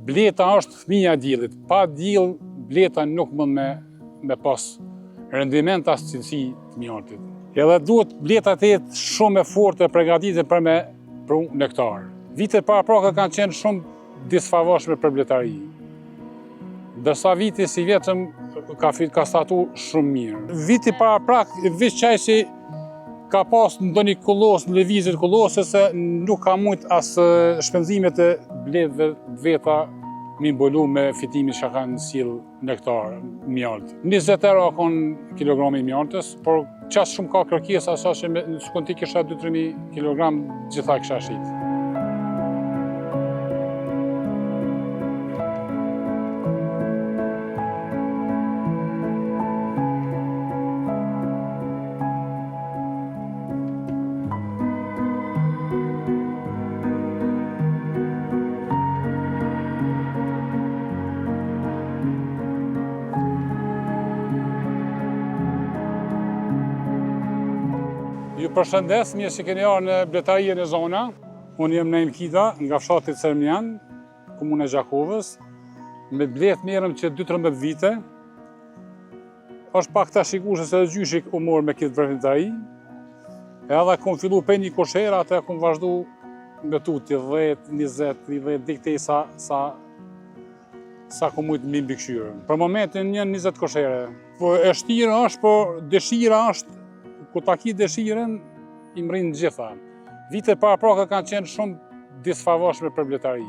Bleta është fëmija e diellit. Pa diell, bleta nuk mund me pas rendiment as cilësi të mjaltit. Edhe duhet bleta të jetë shumë e fortë e përgatitur për me pru nektar. Vitet paraprake kanë qenë shumë disfavorshme për bletari. Dërsa viti si vjetëm ka statu shumë mirë. Viti paraprak, veç qaj si ka pas ndonjë kollos, në lëvizjet kollose, se nuk ka mujt as shpenzimet e bledhve veta mi mbulu me fitimin që kanë sill nektar, mjalt. 20 euro kanë kilogrami mjaltës, por qas shumë ka kërkesa, sa që s'kon ti kisha 2-3.000 kilogram, gjitha kisha shit. Ju përshëndes, mirë që keni arë në bletarien e zona. Unë jem Naim Kida, nga fshati Cermjan, komuna e Gjakovës. Me blet merrem që 2-13 vite. Është pak ta shikueshë se gjyshi u morë me këtë vërtetari. Edhe kom fillu pe një kosherë, atë kom vazhdu me tuti 10, 20, 30 dikte sa kom mujtë mbi mbikëqyrën. Për momentin një 20 koshere. Po e shtirë është, po dëshira është ku ta ki dëshiren, i mrinë gjitha. Vitet paraprake kanë qenë shumë disfavorshme për bletari.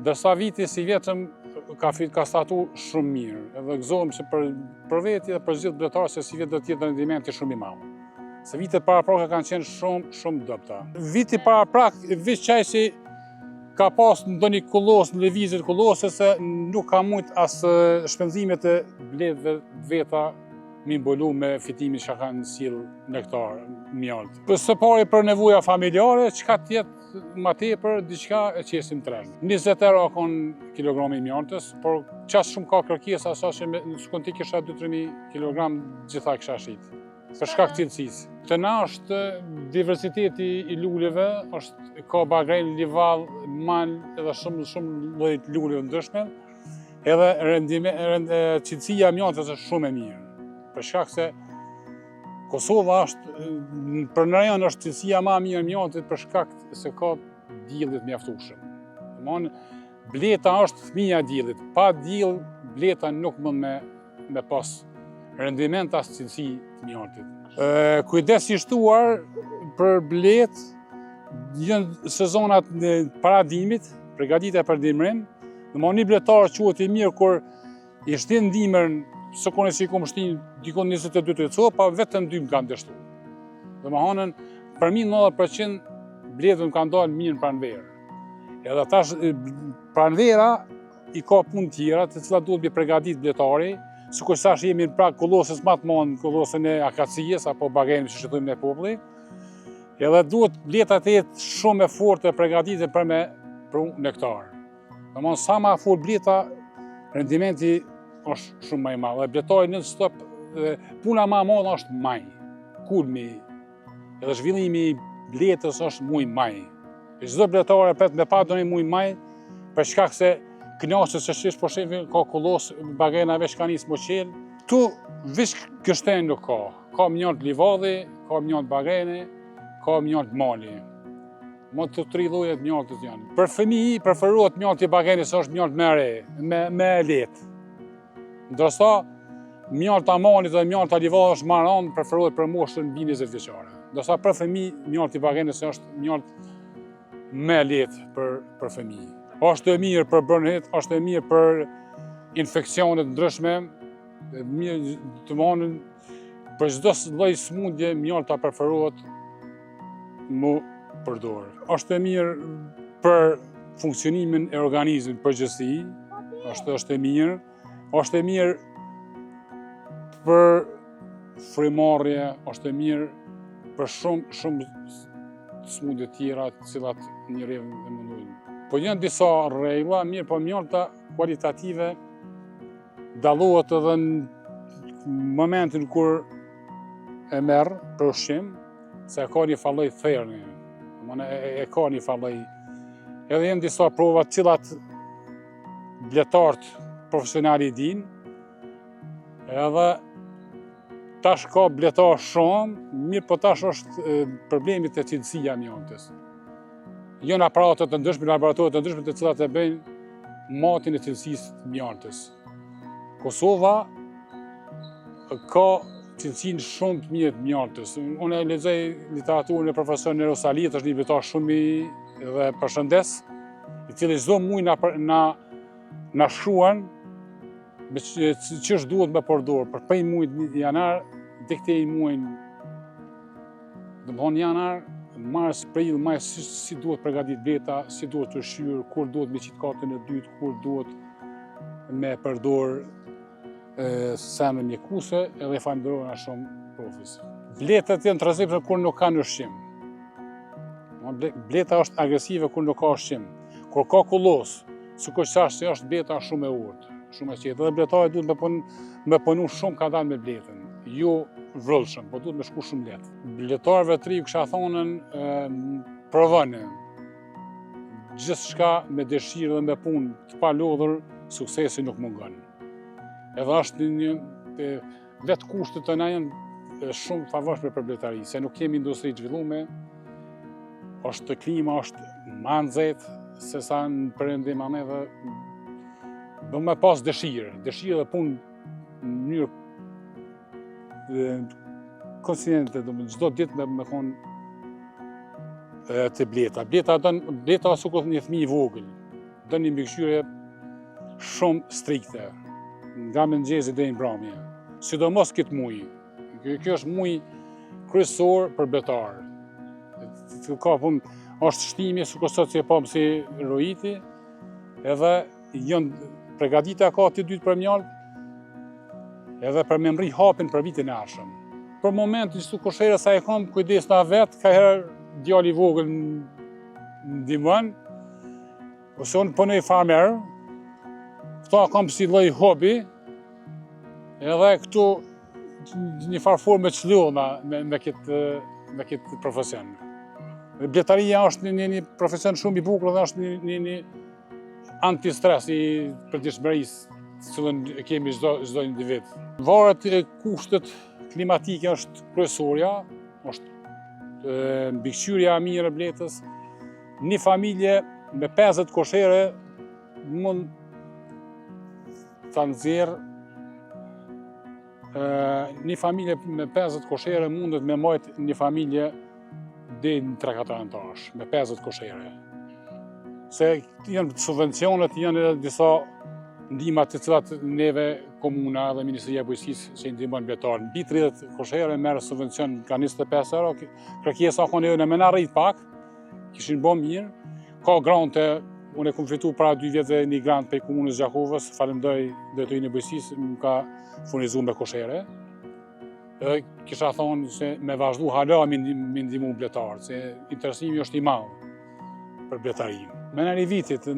Dërsa viti si vjetëm ka statu shumë mirë. Edhe gëzohem që për veti dhe për gjithë bletarë se si vjetë do tjetë rendimenti shumë i madh. Se vitet paraprake kanë qenë shumë dopta. Viti paraprak, veç qaj si ka pas ndonjë kollos, në lëvizjet kollose, se nuk ka mujt as shpenzimet e bledhve veta mi mbulu me fitimin që kanë sill nektar, mjalt. Së pari për nevoja familjare, qka tjetë ma tepër, diçka e qesim tren. 20 euro kanë kilogrami mjaltës, por qas shumë ka kërkesa, sa që s'kon ti kisha 2-3.000 kilogram, gjitha kisha shit. Për shkak cilësisë. Të na është diversiteti i luleve, ka bagren, lival, mal, edhe shumë lloj luleve ndryshme, edhe cilësia e mjaltës është shumë e mirë. Për shkak se Kosova është, për në rajon është cilësia ma mirë e mjaltit për shkak se ka diellit mjaftueshëm. Domthonjë, bleta është fëmija e diellit. Pa diell, bleta nuk mund me pas rendiment as cilësi të mjaltit. Kujdes i shtuar për blet, janë sezonat në paradimit, përgatitja për dimrim. Domthonjë, një bletar quhet i mirë kur i shtin dimrin. Së kone si kom shtin dikon 22 të co, pa vetëm 2 më kanë dështu. Dhe më hanën, për mi 90% bledhën kanë dalë mirë pranverë. Edhe tash pranvera i ka punë tjera, të cilat duhet me përgatit bletari, sikur tash jemi në prag kollosës më të madhe, kollosën e akacijës apo bagenim që thojmë ne populli. Edhe duhet bleta të jetë shumë e fortë e përgatitur për me pru nektar. Domthonjë sa më fort bleta, rendimenti është shumë më i madh. Bletari në stop, puna më e madhe është maj, kulmi, edhe zhvillimi i bletës është muj maj. Çdo bletar e pret me pa doni muj maj, për shkak se kënaqës se shish po shefin ka kollos bagena veç ka nis moqel. Tu veç kështen nuk ka. Ka mjalt livadhi, ka mjalt bagene, ka mjalt mali. Më të 3 lloje të mjaltit janë. Për fëmijë preferohet mjalti i bagenit, se është mjalt më re, më lehtë. Ndërsa mjalta malit dhe mjalta livadhi është më rënd, preferohet për moshën mbi 20 vjeçare. Ndërsa për fëmijë mjalti i bagenit është mjalt më lehtë për fëmijë. Është e mirë për bronhet, është e mirë për infeksione të ndryshme, mirë të mënën për çdo lloj smundje mjalta preferohet mu përdor. Është e mirë për funksionimin e organizmit përgjithësi, është e mirë. Është e mirë për frymarrje, është e mirë për shumë smundje tjera të cilat njeriu e mundojnë. Po janë disa rregulla, mirë, po mjalta kualitative dallohet edhe në momentin kur e merr për ushqim, se ka një falloj therni, e ka një falloj. Edhe janë disa prova të cilat bletarët profesionali din, edhe tash ka bletarë shumë, mirë po tash është problemi të cilësia mjantës. Jënë aparatet të ndryshme, laboratorit të ndryshme të cilat e bëjnë matin e cilësisë të mjantës. Kosova ka cilësinë shumë të mirë të mjantës. Unë e lexoj literaturën e profesor Nerosalit, është një betar shumë dhe përshëndes, i cili çdo muaj na shruan ç'është duhet me përdor për prej muajit janar deri te muajin, domthonë janar, mars, prill, maj, si duhet përgatit bleta, si duhet të shyrë, kur duhet me qitë katën e dytë, kur duhet me përdor semë mjekuse, edhe falenderojna shumë profis. Bletat janë të rrezikshme kur nuk kanë ushqim. Bleta është agresive kur nuk ka ushqim. Kur ka kullos, sikur që është bleta shumë e urtë, shumë e qetë. Edhe bletarët duhet me punu shumë ka dalë me bletën, jo vrëllshëm, po duhet me shku shumë letë. Bletarëve të ri kisha thonën provoni. Gjithçka me dëshirë dhe me punë të palodhur, suksesi nuk mungon. Edhe është një vetë kushtet të na janë shumë favorshme për bletari, se nuk kemi industri të zhvillume, është klima, është ma nxehtë se sa në perëndim edhe do me pas dëshirë dhe punë në mënyrë konsistentë, çdo ditë me thonë të bleta. Bleta është sikur një fëmijë i vogël, don një mbikëqyrje shumë strikte, nga mëngjesi deri në mbrëmje. Sidomos këtë muaj. Kjo është muaj kryesor për bletarë. Ka punë, është shtimi, sikur sot si e pam si rojiti, edhe janë përgatitja ka të dytë për mjallë, edhe për me mri hapin për vitin e ardhshëm. Për momentin që koshere sa e kam kujdes na vetë, ka herë djali i vogël ndihmon, ose unë punoj farmer, këto kam si lloj hobi, edhe këtu një farë forme të çlidhuna me këtë profesion. Bletaria është një profesion shumë i bukur dhe është një antistres i përditshmërisë të cilën e kemi çdo individ. Varet kushtet klimatike është kryesorja, është mbikëqyrja e mirë e bletës. Një familje me 50 koshere mund ta nxjerrë, një familje me 50 koshere mundet me majt një familje deri në 3-4 anëtarësh, me 50 koshere. Se janë subvencionet, janë edhe disa ndihma të cilat neve komuna dhe Ministria e Bujqësisë që i ndihmon bletarën. Mbi 30 koshere merr subvencion nga 25 euro, kërkesa ka në më na rrit pak, kishin bën mirë. Ka grante, unë e kam fituar para 2 vjetëve një grant për komunës Gjakovës, falenderoj drejtorinë e Bujqësisë, më ka furnizuar me koshere. Kisha thonë se me vazhdu hala me ndihmu bletarët, se interesimi është i madh për bletarinë. Me në një vitit,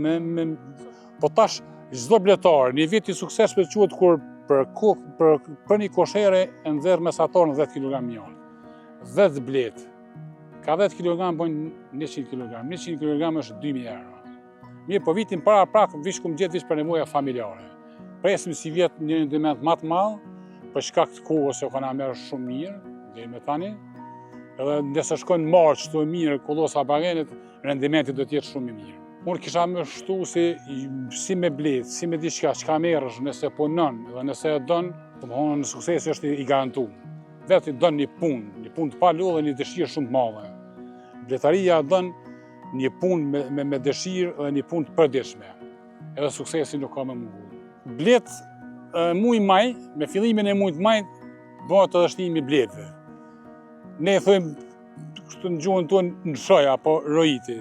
po tash çdo bletar, një vit i suksesshëm quhet kur për një koshere e nxjerr mesatar në 10 kg mjall. 10 blet. Ka 10 kg bën 100 kg. 100 kg është 2000 euro. Mirë, po vitin para prak vish kum gjet vish për nevoja familjare. Presim si vjet një rendiment më të madh, për shkak të kohës që kanë merr shumë mirë deri me tani. Edhe nëse shkojnë març të mirë kollosa bagenit, rendimenti do të jetë shumë i mirë. Unë kisha më shtu si me blet, si me diçka çka merresh nëse punon dhe nëse e don, domthonë suksesi është i garantuar. Vetë don një punë të palodhur dhe një dëshirë shumë të madhe. Bletaria don një punë me dëshirë dhe një punë të përditshme. Edhe suksesi nuk ka më mungu. Blet muaj maj, me fillimin e muajit maj, bëhet edhe shtimi i bletëve. Ne thojmë në gjuhën tonë në shoj apo rojiti.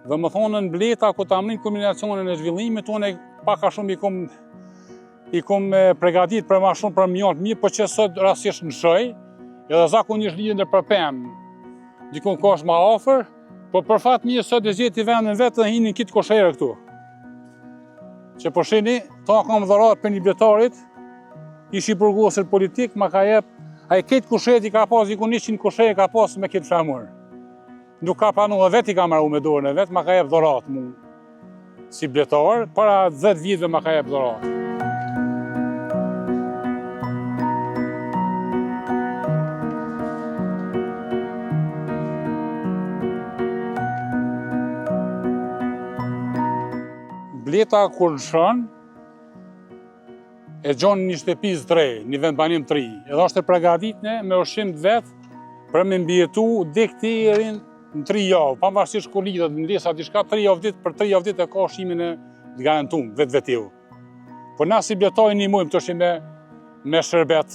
Dhe më thonën bleta, ku ta mrin kombinacionin e zhvillimit, unë pak a shumë i kom pregadit për ma shumë për mjallë mirë, po që sot rastisht në shoj, edhe zakonisht lidhen për pemë, dikun ka është ma afër, po për fat mirë sot e gjeti vendin vetë dhe hinin kitë koshere këtu. Që po shini, ta kam dharat për një bletarit, ishi burgosër politik, ma ka jep, a i ketë kushet i ka pas, dikun 100 kushet i ka pas me kitë flamur. Nuk ka pranu dhe vetë i ka marru me dorën e vetë, ma ka jep dharat mu. si bletar, para 10 vitëve ma ka jep dhuratë. Bleta kur lëshon, e gjon një shtëpis të re, një vendbanim të ri, edhe është e përgatitne me ushqim të vetë për me mbjetu dekterin në 3 javë, pavarësisht kur lidhet në lesa diçka 3 javë ditë, për 3 javë ditë e ka ushqimin e të garantuar vetë. Po na si bletoj një mujmë të ushqim me shërbet,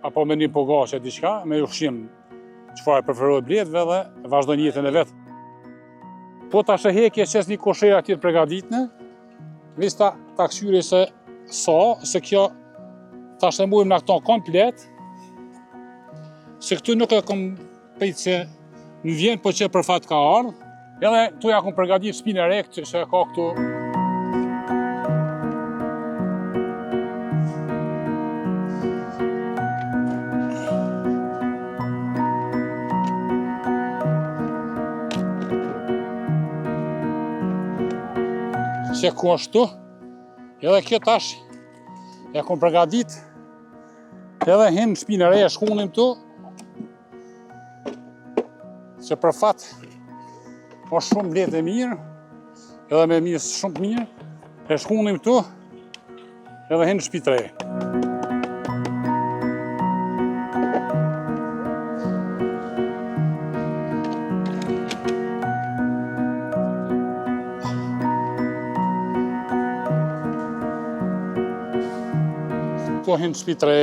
apo me një pogaçe diçka, me ushqim çfarë preferohet bletëve dhe vazhdojnë jetën e vet. Po tash e hekje qes një koshere aty të përgatitne, vista ta këshyri se kjo tash e mujmë në këto komplet, se këtu nuk e kom pejtë se më vjen po që për fat ka ardhë, edhe tu ja kom përgatit shpinë e rekë që ka këtu. Që ku ashtu, edhe kjo tash ja kom përgatit, edhe hin shpinë e re e shkunim tu, që për fat është shumë bletë e mirë, edhe me mirë shumë mirë, e shkunim tu, edhe hin shpi të re. Tu hin shpi të re.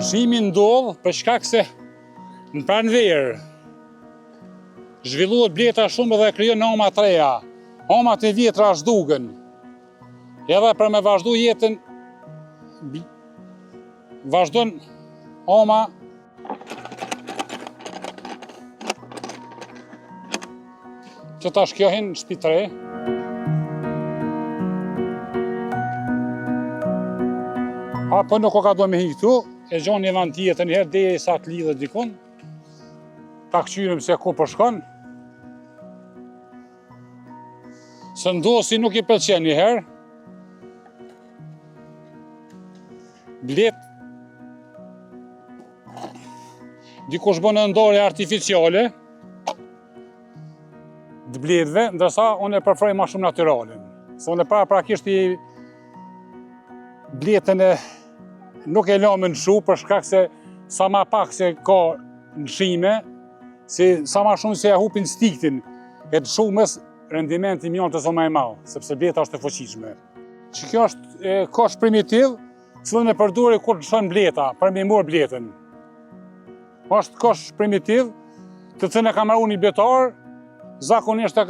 Lëshimi ndodh për shkak se në pranverë zhvillohet bleta shumë dhe krijon oma të reja. Omat e vjetra zhduken. Edhe për me vazhdu jetën, vazhdon oma që tash kjo hin në shtëpi të re. Apo nuk o ka do me hi këtu, e gjon një vend tjetër njëherë deri sa të lidhet dikun. Ta këshyrim se ku përshkon. Se ndosi nuk i pëlqen njëherë. Blet dikush bën ndarje artificiale të bletëve, ndërsa unë e preferoj ma shumë natyralin. Se unë e prakisht i bletën e nuk e lamë në shu për shkak se sa ma pak se ka nëshime, sa ma shumë se e hupin stiktin e të shumës, rendimenti mjën të zoma e malë, sepse bleta është e fuqishme. Që kjo është kosh primitiv, cilën e përdori kur të shën bleta, për me mor bletën. është kosh primitiv, të cilën e ka marrë një bletar, zakonisht e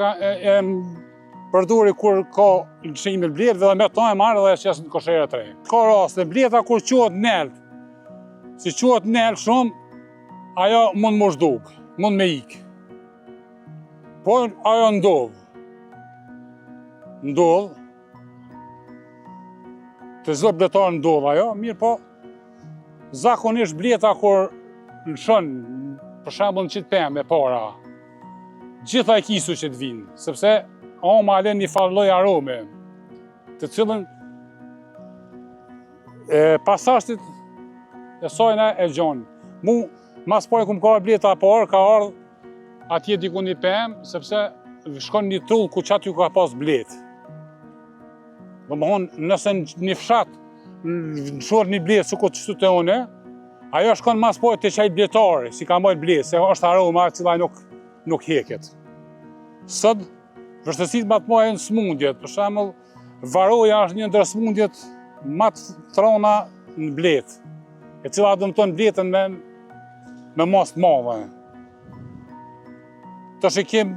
përdori kur ka lëshime bletë dhe me to e marrë dhe e qesë në koshere të re. Ka raste, bleta kur quhet nelt, si quhet nelt shumë, ajo mund më shduk, mund me ik. Po ajo ndodh, të zë bletar ndodh ajo, mirë po, zakonisht bleta kur lëshon, për shembull në qitë pemë e para, gjitha e kisu që të vinë, sepse oma alen një farloj arome, të cilën pasashtit e sajna e gjonë. Mu, mas pare ku më ka bleta parë, ka ardhë atje diku një pemë, sepse shkon një trull ku qatë ju ka pas bletë. Dhe më honë, nëse një fshat në shorë një bletë, su ku qështu të une, ajo shkon mas pare të qaj bletare, si ka mojt bletë, se është aroma cila nuk heket. Sot, vështësit ma të mojë në smundjet, për shembull, varoja është një ndër smundjet ma të trona në bletë, e cila dëmton bletën me mas të madhe. Të shikim,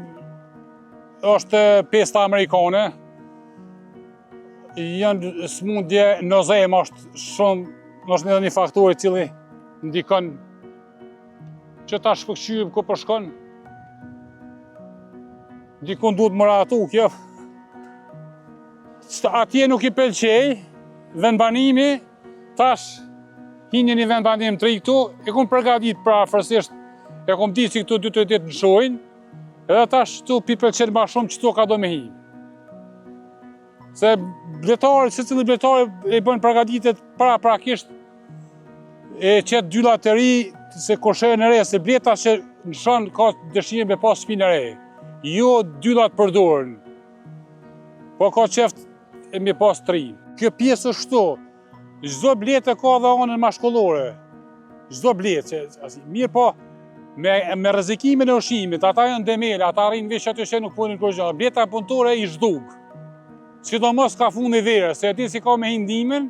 është pesta amerikane, janë smundje nozem është shumë, është edhe një faktor i cili ndikon që ta shpëkqyrim ku përshkon. Dikun duhet më ratu kjo. Atje nuk i pëlqej, vendbanimi, tash hinje një vend bandim të ri këtu, e kom përgatit pra afërsisht, e kom di që këtu 2-3 ditë në shojnë, edhe tash këtu pi pëlqen ma shumë që këtu ka do me hi. Se bletari, se cili bletari e bën përgatitet prakisht, e qetë dyllat të ri, se kosherën e re, se bleta që në shën ka dëshirë me pas shpinë e re. Jo dyllat përdorën, po ka qeft e me pas të ri. Kjo pjesë është shto, çdo bletë ka dhe anën mashkullore. Çdo bletë, mirë po, me rrezikimin e ushqimit, ata janë demele, ata rrinë veç aty që nuk punin kurrë gjë. Bleta punëtore i zhduk. Sidomos ka fundi verës, se aty si ka me hindimin,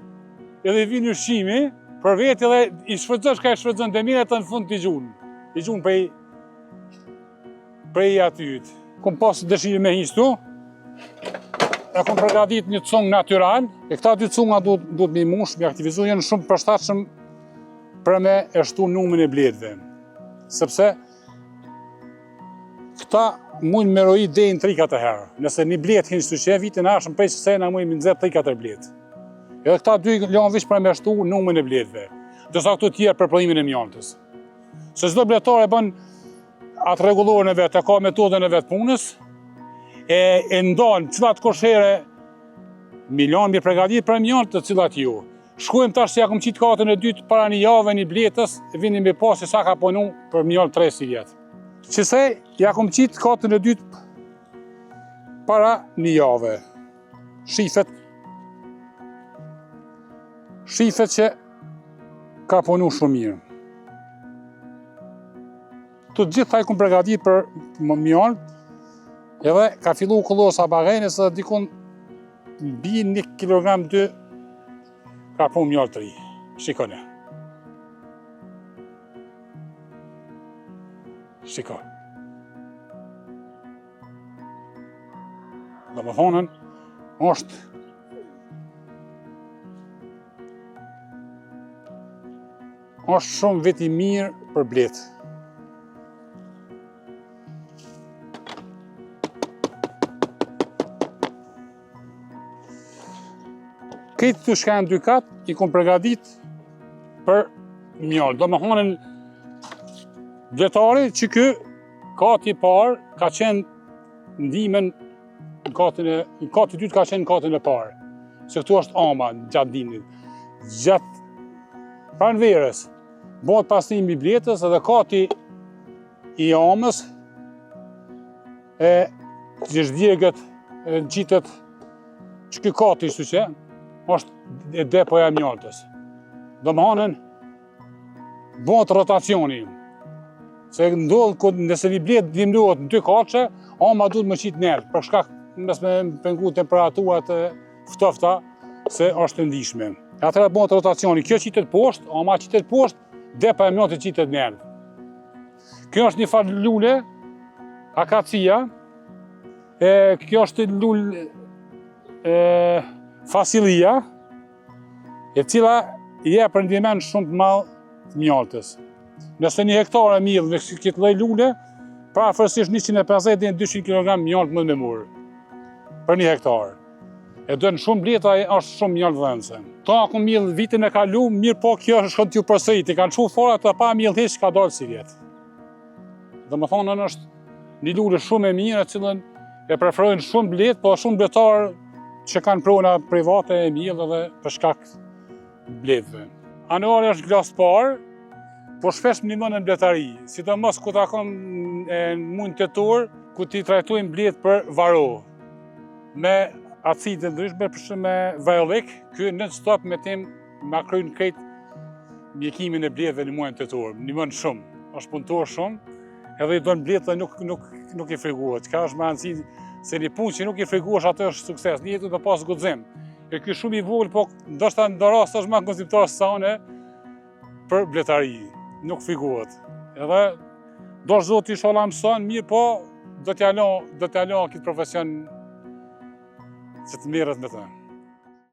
edhe vin ushqimi, për vetë edhe i shfrytëzosh ka i shfrytëzon demele të në fund t'i gjun. I gjun prej atyt. Kom pas dëshirë me hiqtu, e kom përgatit një cung natyral, e këta dy cunga duhet me mush, me aktivizu, janë shumë përshtatshëm për me e shtu numrin e bletëve. Sepse këta mujnë me rojit deri në 3-4 herë. Nëse një bletë hinë shtu që vitin ashëm prej që se na mujnë me nëzet 3-4 bletë. Edhe këta dy janë vish për me shtu numrin e bletëve. Dësa këtu tjerë për prodhimin e mjaltës. Se çdo bletar e bën atë rregullorën e vet, ka metodën e vet punës, e ndan cilat koshere milion mirë përgatit për mjaltë të cilat jo. Shkojmë tash se ja kom qitë katën e dytë para një jave një bletës, vini me pas se sa ka punu për mjaltë 3 vjetë. Qëse, ja kom qitë katën e dytë para një jave. Shifet që ka punu shumë mirë. Të gjithë ta i kom përgatit për mjaltë, edhe ka fillu kollosa bagajnë, se dikun bi 1 kilogram 2 ka pun mjaltë të ri. Shikone. Shiko. Dhe më thonën, është shumë vit i mirë për bletë. Këtë të shkanë 2 katë, i kom përgatit për mjallë. Do më thonë bletari që kë kati parë ka qenë ndimen në kati dytë ka qenë në katën e parë. Se këtu është ama gjatë dimnit. Gjatë pranë verës, bëhet pastrimi i bletës edhe kati i amës që shdjegët në qitet që kë kati shtu që është e depoja e mjaltës. Do më hanën, bëhet rotacioni. Se ndodhë, nëse një bletë dimlohet në 2 kache, ama duhet më qitë nërë, për shkak mes me pengu temperaturat ftofta, se është të ndishme. Atëra bëhet rotacioni, kjo qitet poshtë, ama qitet poshtë, depoja e mjaltës qitet nërë. Kjo është një farë lule, akacia, kjo është lule fasilia, e cila jep rendiment shumë të madh të mjaltës. Nëse 1 hektar e mill me këtë lloj lule, pra afërsisht 150 deri në 200 kg mjaltë mund me morë për 1 hektar. E dën shumë bleta, është shumë mjaltë vëndse. Ta ku mill vitin e kalu, mirë po kjo është t'ju përsëriti, kanë çu fora të pa mill hiç ka dalë si vjet. Domethënë është një lule shumë e mirë, e cilën e preferojnë shumë bletë, po shumë bletar që kanë prona private e mill edhe për shkak bletëve. Anuari është glas parë, po shpesh më ndihmon në bletari, sidomos ku takon në muaj tetor, ku ti trajtojmë bletë për varo. Me acide ndryshme, për me vajolik, ky non-stop me tim ma kryen krejt mjekimin e bletëve në muajin tetor. Ndihmon shumë, është punëtor shumë, edhe i don bletë nuk i friguhet. Ka është me anësi se një punë që nuk i friguhesh atë është sukses, një jetë të pas guxim. E ky shumë i vogël, po ndoshta në rast është më konceptuar se une për bletari, nuk friguhet. Edhe do Zoti inshallah mëson mirë, po do t'ja lë këtë profesion që të merret me të.